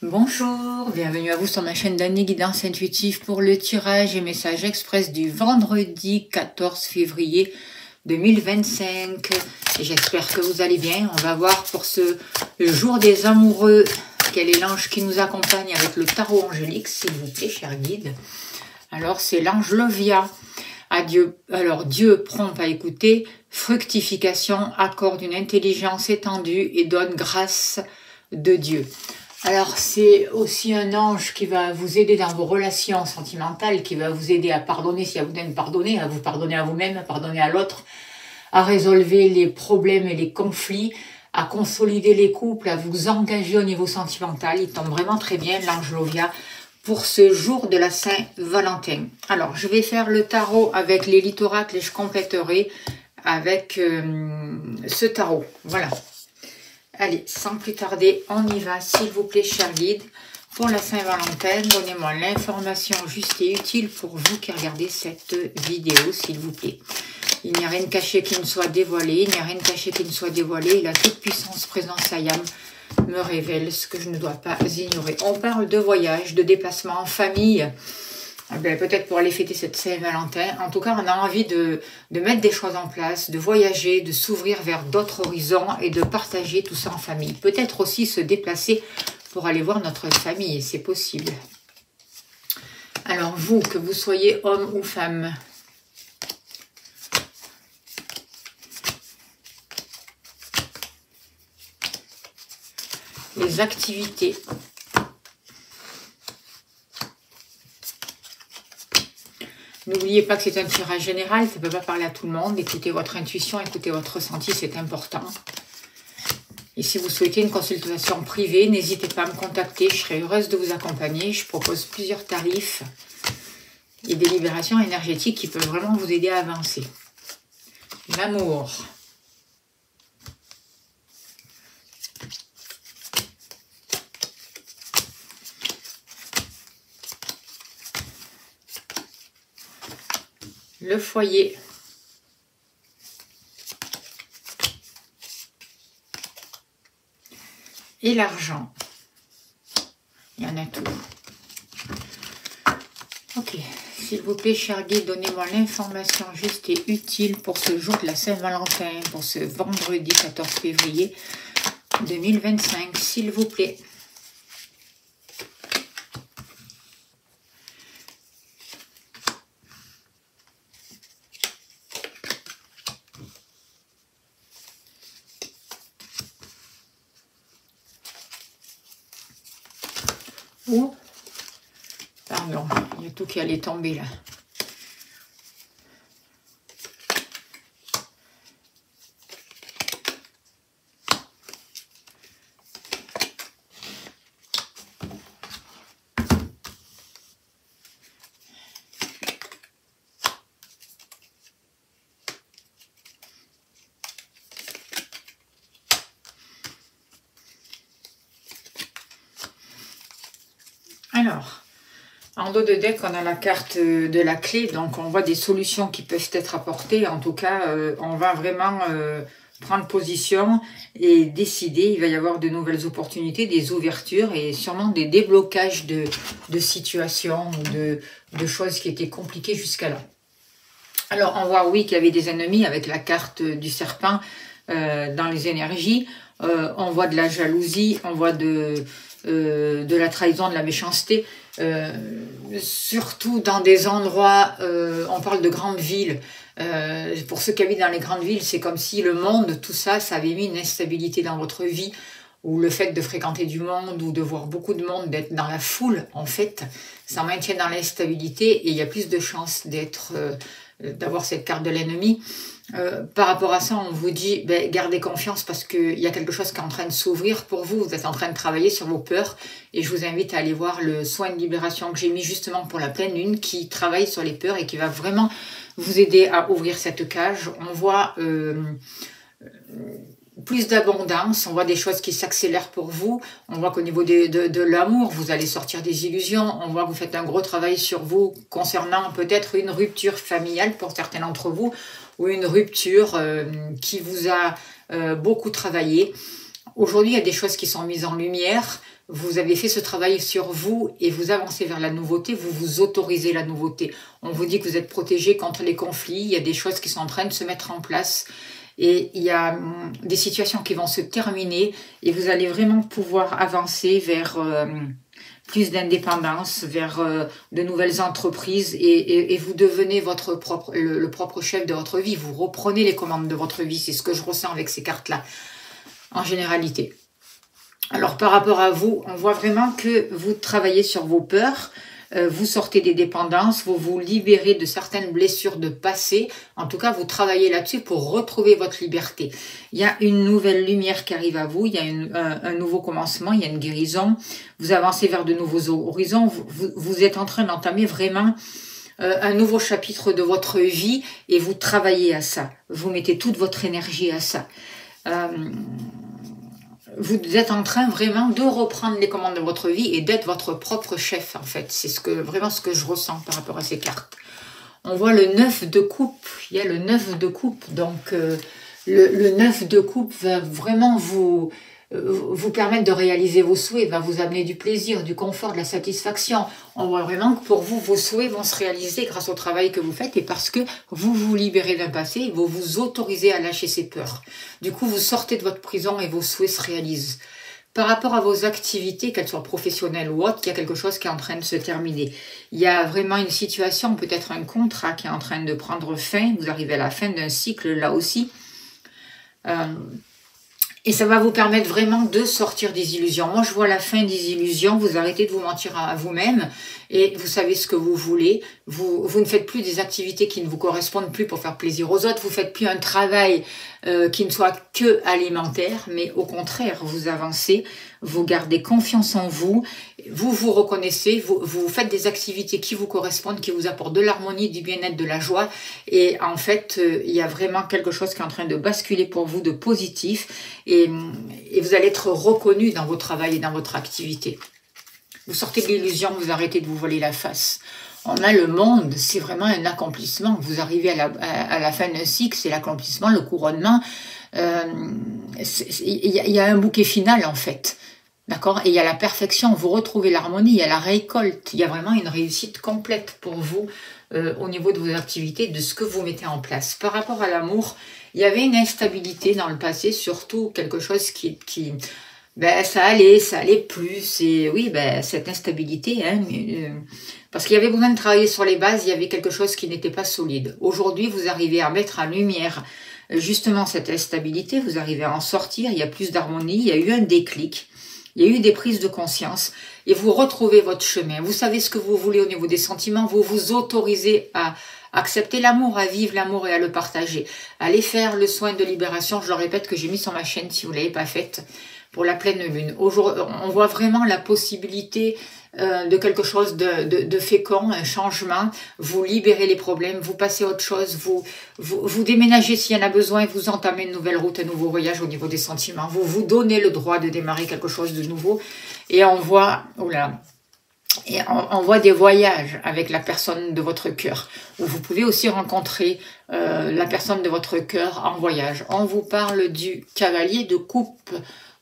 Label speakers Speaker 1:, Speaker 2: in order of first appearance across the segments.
Speaker 1: Bonjour, bienvenue à vous sur ma chaîne d'Annie Guidance Intuitive pour le tirage et message express du vendredi 14 février 2025. Et j'espère que vous allez bien. On va voir pour ce jour des amoureux quel est l'ange qui nous accompagne avec le tarot angélique, s'il vous plaît, cher guide. Alors, c'est l'ange Lovia. Adieu. Alors, Dieu prompt à écouter, fructification, accorde une intelligence étendue et donne grâce de Dieu. Alors, c'est aussi un ange qui va vous aider dans vos relations sentimentales, qui va vous aider à pardonner si vous devez pardonner, à vous pardonner à vous-même, à pardonner à l'autre, à résolver les problèmes et les conflits, à consolider les couples, à vous engager au niveau sentimental. Il tombe vraiment très bien, l'ange Lovia, pour ce jour de la Saint-Valentin. Alors, je vais faire le tarot avec l'élite oracle et je compléterai avec ce tarot. Voilà. Allez, sans plus tarder, on y va, s'il vous plaît, cher guide. Pour la Saint-Valentin, donnez-moi l'information juste et utile pour vous qui regardez cette vidéo, s'il vous plaît. Il n'y a rien de caché qui ne soit dévoilé, il n'y a rien de caché qui ne soit dévoilé. Et la toute-puissance présence Ayam me révèle ce que je ne dois pas ignorer. On parle de voyage, de déplacement en famille. Peut-être pour aller fêter cette Saint-Valentin. En tout cas, on a envie de mettre des choses en place, de voyager, de s'ouvrir vers d'autres horizons et de partager tout ça en famille. Peut-être aussi se déplacer pour aller voir notre famille, c'est possible. Alors vous, que vous soyez homme ou femme, les activités. N'oubliez pas que c'est un tirage général, ça ne peut pas parler à tout le monde. Écoutez votre intuition, écoutez votre ressenti, c'est important. Et si vous souhaitez une consultation privée, n'hésitez pas à me contacter, je serai heureuse de vous accompagner. Je propose plusieurs tarifs et des libérations énergétiques qui peuvent vraiment vous aider à avancer. L'amour. Le foyer. Et l'argent. Il y en a tout. Ok. S'il vous plaît, cher guide, donnez-moi l'information juste et utile pour ce jour de la Saint-Valentin, pour ce vendredi 14 février 2025, s'il vous plaît. Oh, pardon, il y a tout qui allait tomber là. Alors, en dos de deck, on a la carte de la clé, donc on voit des solutions qui peuvent être apportées. En tout cas, on va vraiment prendre position et décider. Il va y avoir de nouvelles opportunités, des ouvertures et sûrement des déblocages de situations ou de choses qui étaient compliquées jusqu'à là. Alors, on voit, oui, qu'il y avait des ennemis avec la carte du serpent dans les énergies. On voit de la jalousie, on voit de la trahison, de la méchanceté, surtout dans des endroits, on parle de grandes villes. Pour ceux qui habitent dans les grandes villes, c'est comme si le monde, tout ça, ça avait mis une instabilité dans votre vie, ou le fait de fréquenter du monde, ou de voir beaucoup de monde, d'être dans la foule, en fait, ça maintient dans l'instabilité, et il y a plus de chances d'avoir cette carte de l'ennemi. Par rapport à ça, on vous dit, gardez confiance parce qu'il y a quelque chose qui est en train de s'ouvrir pour vous. Vous êtes en train de travailler sur vos peurs et je vous invite à aller voir le soin de libération que j'ai mis justement pour la pleine lune qui travaille sur les peurs et qui va vraiment vous aider à ouvrir cette cage. On voit plus d'abondance, on voit des choses qui s'accélèrent pour vous, on voit qu'au niveau de l'amour, vous allez sortir des illusions, on voit que vous faites un gros travail sur vous concernant peut-être une rupture familiale pour certains d'entre vous, ou une rupture qui vous a beaucoup travaillé. Aujourd'hui, il y a des choses qui sont mises en lumière, vous avez fait ce travail sur vous et vous avancez vers la nouveauté, vous vous autorisez la nouveauté. On vous dit que vous êtes protégé contre les conflits, il y a des choses qui sont en train de se mettre en place et il y a des situations qui vont se terminer et vous allez vraiment pouvoir avancer vers plus d'indépendance, vers de nouvelles entreprises et vous devenez le propre chef de votre vie. Vous reprenez les commandes de votre vie, c'est ce que je ressens avec ces cartes-là, en généralité. Alors par rapport à vous, on voit vraiment que vous travaillez sur vos peurs, vous sortez des dépendances, vous vous libérez de certaines blessures de passé. En tout cas, vous travaillez là-dessus pour retrouver votre liberté. Il y a une nouvelle lumière qui arrive à vous, il y a un nouveau commencement, il y a une guérison. Vous avancez vers de nouveaux horizons, vous êtes en train d'entamer vraiment un nouveau chapitre de votre vie et vous travaillez à ça. Vous mettez toute votre énergie à ça. Vous êtes en train vraiment de reprendre les commandes de votre vie et d'être votre propre chef, en fait. C'est vraiment ce que je ressens par rapport à ces cartes. On voit le 9 de coupe. Il y a le 9 de coupe. Donc, le 9 de coupe va vraiment vous permettre de réaliser vos souhaits, va vous amener du plaisir, du confort, de la satisfaction. On voit vraiment que pour vous, vos souhaits vont se réaliser grâce au travail que vous faites et parce que vous vous libérez d'un passé et vous vous autorisez à lâcher ces peurs. Du coup, vous sortez de votre prison et vos souhaits se réalisent. Par rapport à vos activités, qu'elles soient professionnelles ou autres, il y a quelque chose qui est en train de se terminer. Il y a vraiment une situation, peut-être un contrat qui est en train de prendre fin. Vous arrivez à la fin d'un cycle là aussi. Et ça va vous permettre vraiment de sortir des illusions. Moi, je vois la fin des illusions. Vous arrêtez de vous mentir à vous-même et vous savez ce que vous voulez. Vous ne faites plus des activités qui ne vous correspondent plus pour faire plaisir aux autres. Vous faites plus un travail qui ne soit que alimentaire, mais au contraire, vous avancez, vous gardez confiance en vous, vous vous reconnaissez, vous faites des activités qui vous correspondent, qui vous apportent de l'harmonie, du bien-être, de la joie. Et en fait, il y a vraiment quelque chose qui est en train de basculer pour vous de positif et vous allez être reconnu dans votre travail et dans votre activité. Vous sortez de l'illusion, vous arrêtez de vous voiler la face. On a le monde, c'est vraiment un accomplissement. Vous arrivez à la fin d'un cycle, c'est l'accomplissement, le couronnement. Il y a un bouquet final en fait. D'accord? Et il y a la perfection, vous retrouvez l'harmonie, il y a la récolte. Il y a vraiment une réussite complète pour vous au niveau de vos activités, de ce que vous mettez en place. Par rapport à l'amour, il y avait une instabilité dans le passé, surtout quelque chose qui ça allait plus. Et oui, cette instabilité, hein, parce qu'il y avait besoin de travailler sur les bases, il y avait quelque chose qui n'était pas solide. Aujourd'hui, vous arrivez à mettre en lumière justement cette instabilité, vous arrivez à en sortir, il y a plus d'harmonie, il y a eu un déclic, il y a eu des prises de conscience et vous retrouvez votre chemin. Vous savez ce que vous voulez au niveau des sentiments, vous vous autorisez à accepter l'amour, à vivre l'amour et à le partager. Allez faire le soin de libération, je le répète que j'ai mis sur ma chaîne si vous ne l'avez pas faite, pour la pleine lune. Aujourd'hui, on voit vraiment la possibilité de quelque chose de fécond, un changement. Vous libérez les problèmes, vous passez à autre chose, vous déménagez s'il y en a besoin, vous entamez une nouvelle route, un nouveau voyage au niveau des sentiments. Vous vous donnez le droit de démarrer quelque chose de nouveau. Et on voit, on voit des voyages avec la personne de votre cœur. Où vous pouvez aussi rencontrer la personne de votre cœur en voyage. On vous parle du cavalier de coupe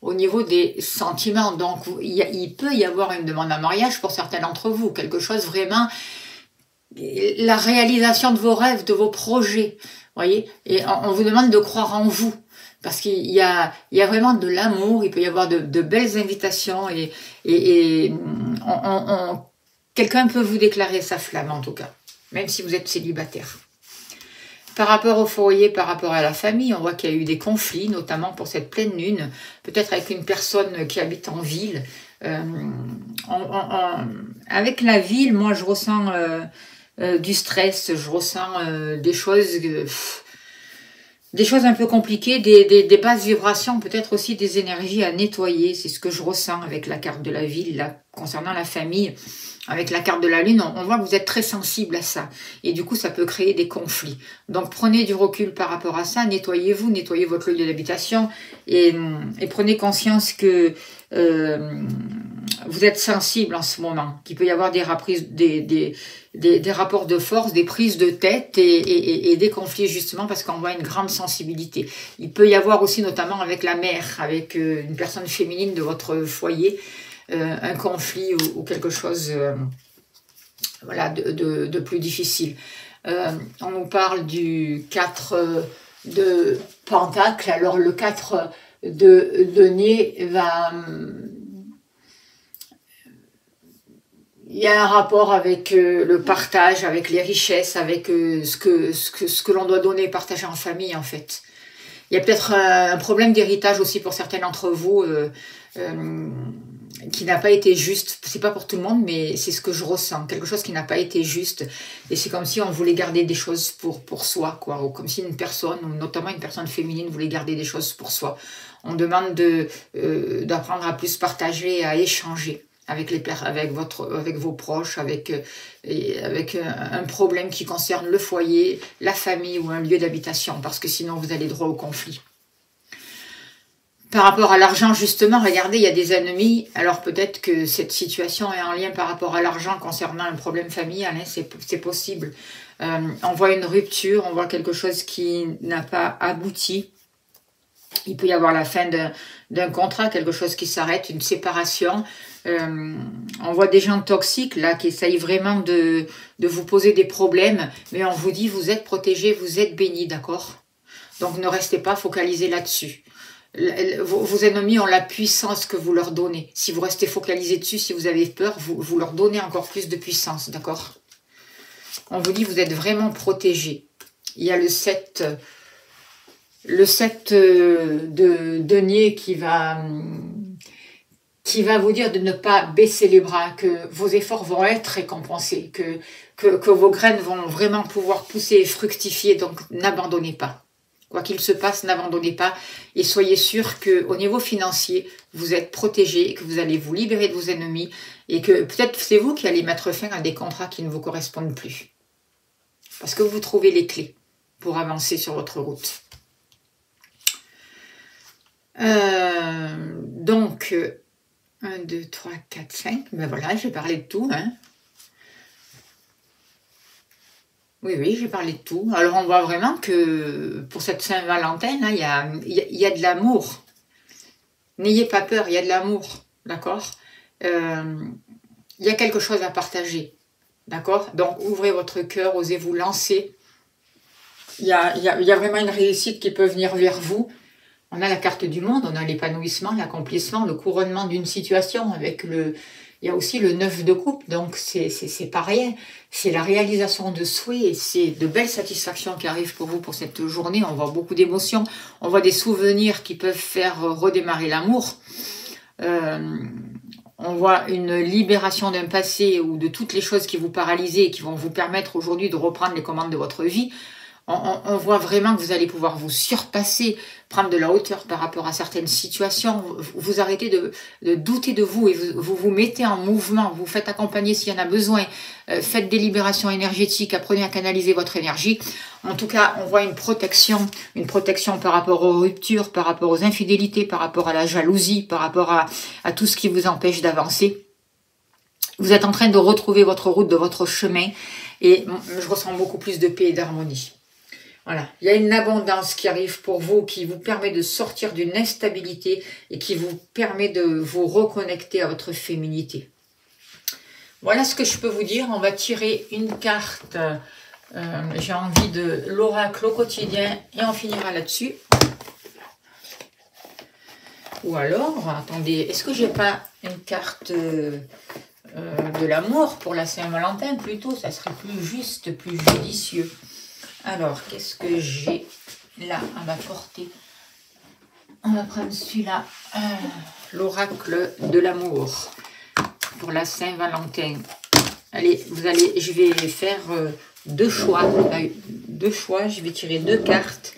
Speaker 1: au niveau des sentiments. Donc, il peut y avoir une demande en mariage pour certains d'entre vous. Quelque chose vraiment, la réalisation de vos rêves, de vos projets. Voyez. Et on vous demande de croire en vous. Parce qu'il y a vraiment de l'amour, il peut y avoir de belles invitations et quelqu'un peut vous déclarer sa flamme en tout cas, même si vous êtes célibataire. Par rapport au foyer, par rapport à la famille, on voit qu'il y a eu des conflits, notamment pour cette pleine lune, peut-être avec une personne qui habite en ville. Avec la ville, moi je ressens du stress, je ressens des choses un peu compliquées, des basses vibrations, peut-être aussi des énergies à nettoyer. C'est ce que je ressens avec la carte de la ville, là, concernant la famille. Avec la carte de la lune, on voit que vous êtes très sensible à ça. Et du coup, ça peut créer des conflits. Donc, prenez du recul par rapport à ça. Nettoyez-vous, nettoyez votre lieu d'habitation. Et prenez conscience que vous êtes sensible en ce moment. Qu'il peut y avoir des rapports de force, des prises de tête et des conflits justement parce qu'on voit une grande sensibilité. Il peut y avoir aussi notamment avec la mère, avec une personne féminine de votre foyer, un conflit ou quelque chose voilà, de plus difficile. On nous parle du 4 de Pentacle. Alors le 4 de denier va... Il y a un rapport avec le partage, avec les richesses, avec ce que l'on doit donner et partager en famille en fait. Il y a peut-être un problème d'héritage aussi pour certains d'entre vous qui n'a pas été juste. C'est pas pour tout le monde, mais c'est ce que je ressens. Quelque chose qui n'a pas été juste. Et c'est comme si on voulait garder des choses pour soi, quoi. Ou comme si une personne, ou notamment une personne féminine, voulait garder des choses pour soi. On demande d'apprendre à plus partager, à échanger avec vos proches, avec un problème qui concerne le foyer, la famille ou un lieu d'habitation, parce que sinon vous allez droit au conflit. Par rapport à l'argent, justement, regardez, il y a des ennemis. Alors peut-être que cette situation est en lien par rapport à l'argent concernant un problème familial, hein, c'est possible. On voit une rupture, on voit quelque chose qui n'a pas abouti. Il peut y avoir la fin d'un contrat, quelque chose qui s'arrête, une séparation. On voit des gens toxiques là qui essayent vraiment de vous poser des problèmes, mais on vous dit vous êtes protégés, vous êtes bénis, d'accord? Donc ne restez pas focalisés là-dessus. Vos ennemis ont la puissance que vous leur donnez. Si vous restez focalisé dessus, si vous avez peur, vous leur donnez encore plus de puissance, d'accord? On vous dit vous êtes vraiment protégés. Il y a le 7 de denier qui va vous dire de ne pas baisser les bras, que vos efforts vont être récompensés, que vos graines vont vraiment pouvoir pousser et fructifier, donc n'abandonnez pas. Quoi qu'il se passe, n'abandonnez pas et soyez sûr qu'au niveau financier, vous êtes protégé, que vous allez vous libérer de vos ennemis et que peut-être c'est vous qui allez mettre fin à des contrats qui ne vous correspondent plus. Parce que vous trouvez les clés pour avancer sur votre route. Donc, 1, 2, 3, 4, 5, ben voilà, j'ai parlé de tout, hein. Oui, j'ai parlé de tout. Alors, on voit vraiment que pour cette Saint-Valentin, il y a de l'amour. N'ayez pas peur, il y a de l'amour, d'accord? Il y a quelque chose à partager, d'accord? Donc, ouvrez votre cœur, osez vous lancer. Il y a vraiment une réussite qui peut venir vers vous. On a la carte du monde, on a l'épanouissement, l'accomplissement, le couronnement d'une situation avec il y a aussi le 9 de coupe, donc c'est pas rien. C'est la réalisation de souhaits et c'est de belles satisfactions qui arrivent pour vous pour cette journée. On voit beaucoup d'émotions, on voit des souvenirs qui peuvent faire redémarrer l'amour. On voit une libération d'un passé ou de toutes les choses qui vous paralysaient et qui vont vous permettre aujourd'hui de reprendre les commandes de votre vie. On voit vraiment que vous allez pouvoir vous surpasser, prendre de la hauteur par rapport à certaines situations. Vous arrêtez de douter de vous et vous mettez en mouvement. Vous faites accompagner s'il y en a besoin. Faites des libérations énergétiques. Apprenez à canaliser votre énergie. En tout cas, on voit une protection par rapport aux ruptures, par rapport aux infidélités, par rapport à la jalousie, par rapport à tout ce qui vous empêche d'avancer. Vous êtes en train de retrouver votre route, de votre chemin. Et je ressens beaucoup plus de paix et d'harmonie. Voilà, il y a une abondance qui arrive pour vous, qui vous permet de sortir d'une instabilité et qui vous permet de vous reconnecter à votre féminité. Voilà ce que je peux vous dire. On va tirer une carte, j'ai envie de l'oracle au quotidien et on finira là-dessus. Ou alors, attendez, est-ce que j'ai pas une carte de l'amour pour la Saint-Valentin plutôt? Ça serait plus juste, plus judicieux. Alors, qu'est-ce que j'ai là à ma portée? On va prendre celui-là, l'oracle de l'amour pour la Saint-Valentin. Allez, je vais faire deux choix. Je vais tirer 2 cartes.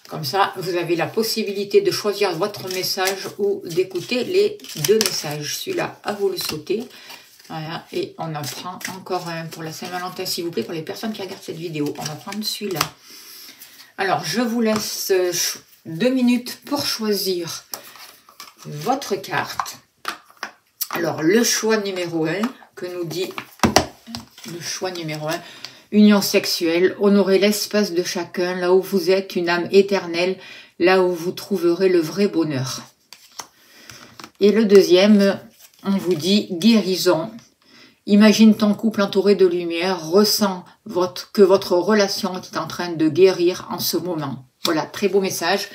Speaker 1: Comme ça, vous avez la possibilité de choisir votre message ou d'écouter les 2 messages. Celui-là, à vous le sauter. Voilà, et on en prend encore un pour la Saint-Valentin, s'il vous plaît, pour les personnes qui regardent cette vidéo. On va prendre celui-là. Alors, je vous laisse 2 minutes pour choisir votre carte. Alors, le choix numéro 1, que nous dit le choix numéro 1, union sexuelle, honorez l'espace de chacun, là où vous êtes, une âme éternelle, là où vous trouverez le vrai bonheur. Et le deuxième, on vous dit guérison. Imagine ton couple entouré de lumière, ressens que votre relation est en train de guérir en ce moment. Voilà, très beau message.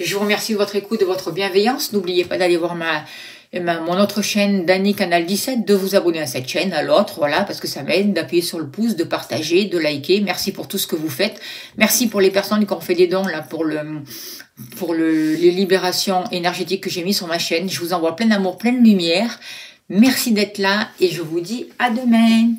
Speaker 1: Je vous remercie de votre écoute, de votre bienveillance. N'oubliez pas d'aller voir mon autre chaîne, Dany Canal 17, de vous abonner à cette chaîne, à l'autre, voilà, parce que ça m'aide, d'appuyer sur le pouce, de partager, de liker. Merci pour tout ce que vous faites. Merci pour les personnes qui ont fait des dons là pour les libérations énergétiques que j'ai mis sur ma chaîne. Je vous envoie plein d'amour, plein de lumière. Merci d'être là et je vous dis à demain.